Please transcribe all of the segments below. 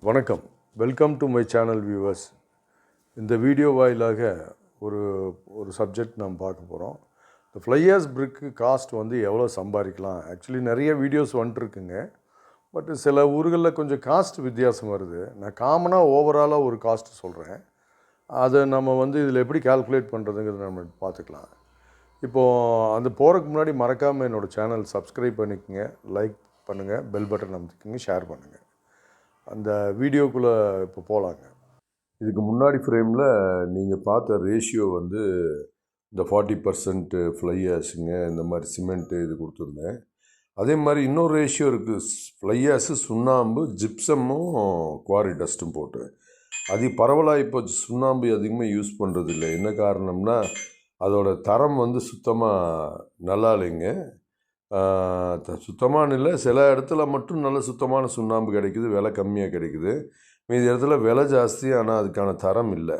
வணக்கம், welcome to my channel viewers. இந்த video வாயிலாக ஒரு சப்ஜெக்ட் நாம் பார்க்க போகிறோம். இந்த ஃப்ளையாஷ் பிரிக்கு காஸ்ட் வந்து எவ்வளோ சம்பாதிக்கலாம். ஆக்சுவலி நிறைய வீடியோஸ் வந்துட்டுருக்குங்க. பட் சில ஊர்களில் கொஞ்சம் காஸ்ட் வித்தியாசம் வருது. நான் காமனாக ஓவராலாக ஒரு காஸ்ட்டு சொல்கிறேன். அதை நம்ம வந்து இதில் எப்படி கால்குலேட் பண்ணுறதுங்கிறத நம்ம பார்த்துக்கலாம். இப்போது அது போகிறதுக்கு முன்னாடி மறக்காமல் என்னோடய சேனல் சப்ஸ்கிரைப் பண்ணிக்கோங்க, லைக் பண்ணுங்கள், பெல் பட்டன் அமைத்துக்குங்க, ஷேர் பண்ணுங்கள். அந்த வீடியோக்குள்ளே இப்போ போகலாங்க. இதுக்கு முன்னாடி ஃப்ரேமில் நீங்கள் பார்த்த ரேஷியோ வந்து இந்த 40% ஃப்ளை ஆஷுங்க, இந்த மாதிரி சிமெண்ட்டு இது கொடுத்துருந்தேன். அதே மாதிரி இன்னொரு ரேஷியோ இருக்குது, ஃப்ளை ஆஷு, சுண்ணாம்பு, ஜிப்சமும் குவாரி டஸ்ட்டும் போட்டு. அது பரவலாக இப்போ சுண்ணாம்பு அதிகமாக யூஸ் பண்ணுறது இல்லை. என்ன காரணம்னா அதோட தரம் வந்து சுத்தமாக நல்லா இல்லைங்க. சுத்தமான இல்லை, சில இடத்துல மட்டும் நல்ல சுத்தமான சுண்ணாம்பு கிடைக்குது, விலை கம்மியாக கிடைக்குது. மீதி இடத்துல விலை ஜாஸ்தி, ஆனால் அதுக்கான தரம் இல்லை.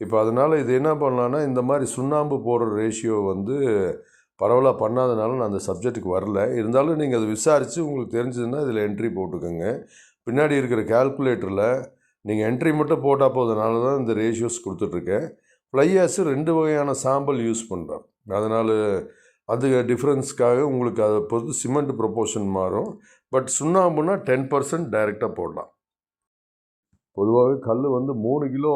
இப்போ அதனால் இது என்ன பண்ணலான்னா, இந்த மாதிரி சுண்ணாம்பு போடுற ரேஷியோ வந்து பரவலாக பண்ணாதனால நான் அந்த சப்ஜெக்ட்டுக்கு வரல. இருந்தாலும் நீங்கள் அதை விசாரித்து உங்களுக்கு தெரிஞ்சதுன்னா இதில் என்ட்ரி போட்டுக்கோங்க. பின்னாடி இருக்கிற கால்குலேட்டரில் நீங்கள் என்ட்ரி மட்டும் போட்டால் போதுனால தான் இந்த ரேஷியோஸ் கொடுத்துட்ருக்கேன். ஃப்ளை ஆஷு 2 வகையான சாம்பல் யூஸ் பண்ணுறேன். அதனால் அது டிஃப்ரென்ஸ்க்காக உங்களுக்கு அதை பொறுத்து சிமெண்ட் ப்ரொப்போர்ஷன் மாறும். பட் சுண்ணாம்புனா 10% டைரெக்டாக போடலாம். பொதுவாகவே கல் வந்து 3 கிலோ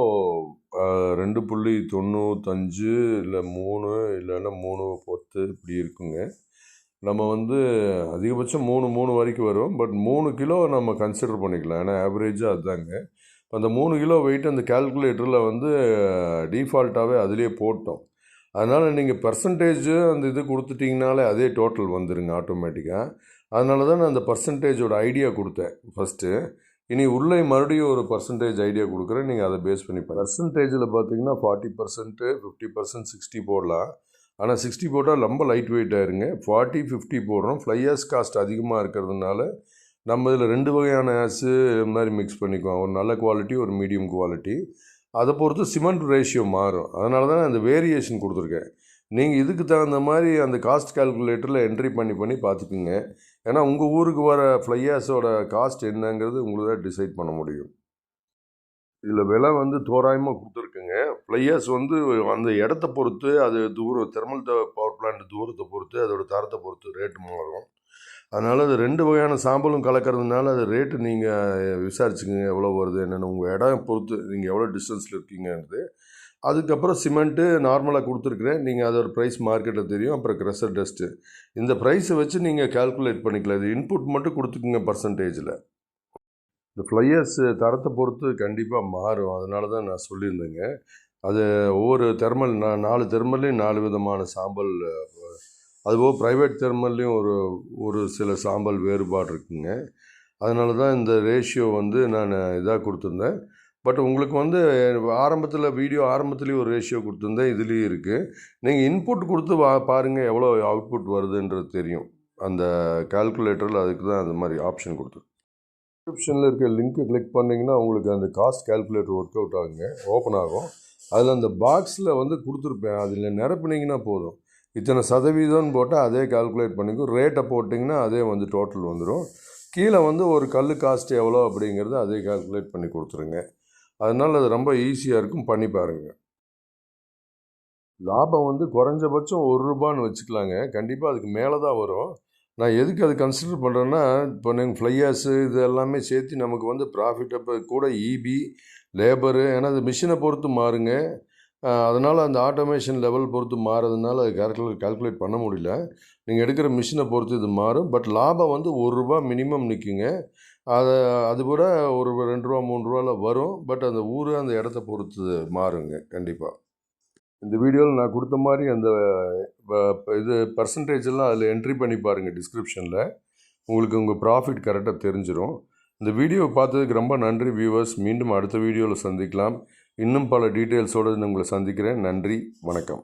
2.95 இல்லை 3 இல்லைன்னா 3.10 இப்படி இருக்குங்க. நம்ம வந்து அதிகபட்சம் 3 வரைக்கும் வரும். பட் 3 கிலோ நம்ம கன்சிடர் பண்ணிக்கலாம், ஏன்னா ஆவரேஜாக அதுதாங்க. அந்த 3 கிலோ வெயிட் அந்த கால்குலேட்டரில் வந்து டிஃபால்ட்டாகவே அதிலே போட்டோம். அதனால் நீங்கள் பர்சன்டேஜு அந்த இது கொடுத்துட்டிங்கனாலே அதே டோட்டல் வந்துடுங்க ஆட்டோமேட்டிக்காக. அதனால தான் நான் அந்த பர்சன்டேஜோட ஐடியா கொடுத்தேன் ஃபஸ்ட்டு. இனி உள்ளே மறுபடியும் ஒரு பர்சன்டேஜ் ஐடியா கொடுக்குறேன், நீங்கள் அதை பேஸ் பண்ணி பர்சன்டேஜில் பார்த்தீங்கன்னா 40%, 50%, 60 போடலாம். ஆனால் 60 போட்டால் ரொம்ப லைட் வெயிட் ஆயிருங்க. 40, 50 போடுறோம். ஃப்ளை ஆஷ் காஸ்ட் அதிகமாக இருக்கிறதுனால நம்ம இதில் 2 வகையான ஆஷு இது மாதிரி மிக்ஸ் பண்ணிக்குவோம். ஒரு நல்ல குவாலிட்டி, ஒரு மீடியம் குவாலிட்டி. அதை பொறுத்து சிமெண்ட் ரேஷியோ மாறும். அதனால தான் அந்த வேரியேஷன் கொடுத்துருக்கேன். நீங்கள் இதுக்கு தகுந்த மாதிரி அந்த காஸ்ட் கால்குலேட்டரில் என்ட்ரி பண்ணி பார்த்துக்குங்க. ஏன்னா உங்கள் ஊருக்கு வர ஃப்ளை ஆஷோட காஸ்ட் என்னங்கிறது உங்களுக்கு தான் டிசைட் பண்ண முடியும். இதில் விலை வந்து தோராயமாக கொடுத்துருக்குங்க. ஃப்ளை ஆஷ் வந்து அந்த இடத்த பொறுத்து, அது தூரம், தெர்மல் பவர் பிளான்ட் தூரத்தை பொறுத்து, அதோட தரத்தை பொறுத்து ரேட்டு மாறும். அதனால் அது 2 வகையான சாம்பலும் கலக்கிறதுனால அது ரேட்டு நீங்கள் விசாரிச்சுக்கோங்க எவ்வளோ வருது என்னென்னு. உங்கள் இடம் பொறுத்து நீங்கள் எவ்வளோ டிஸ்டன்ஸில் இருக்கீங்கன்றது. அதுக்கப்புறம் சிமெண்ட்டு நார்மலாக கொடுத்துருக்குறேன். நீங்கள் அதோட ப்ரைஸ் மார்க்கெட்டில் தெரியும். அப்புறம் க்ரெஷர் டஸ்ட்டு, இந்த ப்ரைஸை வச்சு நீங்கள் கால்குலேட் பண்ணிக்கலாம். இது இன்புட் மட்டும் கொடுத்துக்குங்க பர்சன்டேஜில். இந்த ஃப்ளை ஆஷ் தரத்தை பொறுத்து கண்டிப்பாக மாறும். அதனால தான் நான் சொல்லியிருந்தேங்க. அது ஒவ்வொரு தெர்மல் 4 தெர்மல்லையும் 4 விதமான சாம்பல், அதுபோக ப்ரைவேட் தெர்மல்லையும் ஒரு சில சாம்பல் வேறுபாடு இருக்குங்க. அதனால தான் இந்த ரேஷியோ வந்து நான் இதாக கொடுத்துருந்தேன். பட் உங்களுக்கு வந்து வீடியோ ஆரம்பத்துலேயும் ஒரு ரேஷியோ கொடுத்துருந்தேன், இதுலேயும் இருக்குது. நீங்கள் இன்புட் கொடுத்து பாருங்கள் எவ்வளோ அவுட்புட் வருதுன்றது தெரியும். அந்த கால்குலேட்டரில் அதுக்கு தான் அந்த மாதிரி ஆப்ஷன் கொடுத்துருக்கு. டிஸ்கிரிப்ஷனில் இருக்க லிங்க்கை கிளிக் பண்ணிங்கன்னா உங்களுக்கு அந்த காஸ்ட் கால்குலேட்டர் ஒர்க் அவுட் ஆகுங்க, ஓப்பன் ஆகும். அதில் அந்த பாக்ஸில் வந்து கொடுத்துருப்பேன், அதில் நிரப்புனீங்கன்னா போதும். இத்தனை சதவீதம்னு போட்டால் அதே கால்குலேட் பண்ணிக்கும். ரேட்டை போட்டிங்கன்னா அதே வந்து டோட்டல் வந்துடும். கீழே வந்து ஒரு கல் காஸ்ட் எவ்வளோ அப்படிங்கிறது அதே கால்குலேட் பண்ணி கொடுத்துருங்க. அதனால் அது ரொம்ப ஈஸியாக இருக்கும், பண்ணி பாருங்கள். லாபம் வந்து குறைஞ்சபட்சம் ₹1 வச்சுக்கலாங்க. கண்டிப்பாக அதுக்கு மேலே தான் வரும். நான் எதுக்கு அது கன்சிடர் பண்ணுறேன்னா, இப்போ நீங்கள் ஃப்ளை ஆஷு இது எல்லாமே சேர்த்து நமக்கு வந்து ப்ராஃபிட், அப்போ கூட இபி, லேபரு, ஏன்னா அது மிஷினை பொறுத்து மாறுங்க. அதனால் அந்த ஆட்டோமேஷன் லெவல் பொறுத்து மாறுறதுனால அது கால்குலேட் பண்ண முடியல. நீங்கள் எடுக்கிற மிஷினை பொறுத்து இது மாறும். பட் லாபம் வந்து ₹1 மினிமம் நிற்குங்க. அது கூட ஒரு ₹2, ₹3 வரும். பட் அந்த ஊர் அந்த இடத்த பொறுத்து மாறுங்க கண்டிப்பாக. இந்த வீடியோவில் நான் கொடுத்த மாதிரி அந்த இது பர்சன்டேஜெல்லாம் அதில் என்ட்ரி பண்ணி பாருங்கள் டிஸ்கிரிப்ஷனில். உங்களுக்கு உங்கள் ப்ராஃபிட் கரெக்டாக தெரிஞ்சிடும். இந்த வீடியோவை பார்த்ததுக்கு ரொம்ப நன்றி வியூவர்ஸ். மீண்டும் அடுத்த வீடியோவில் சந்திக்கலாம். இன்னும் பல டீட்டெயில்ஸோடு உங்களை சந்திக்கிறேன். நன்றி, வணக்கம்.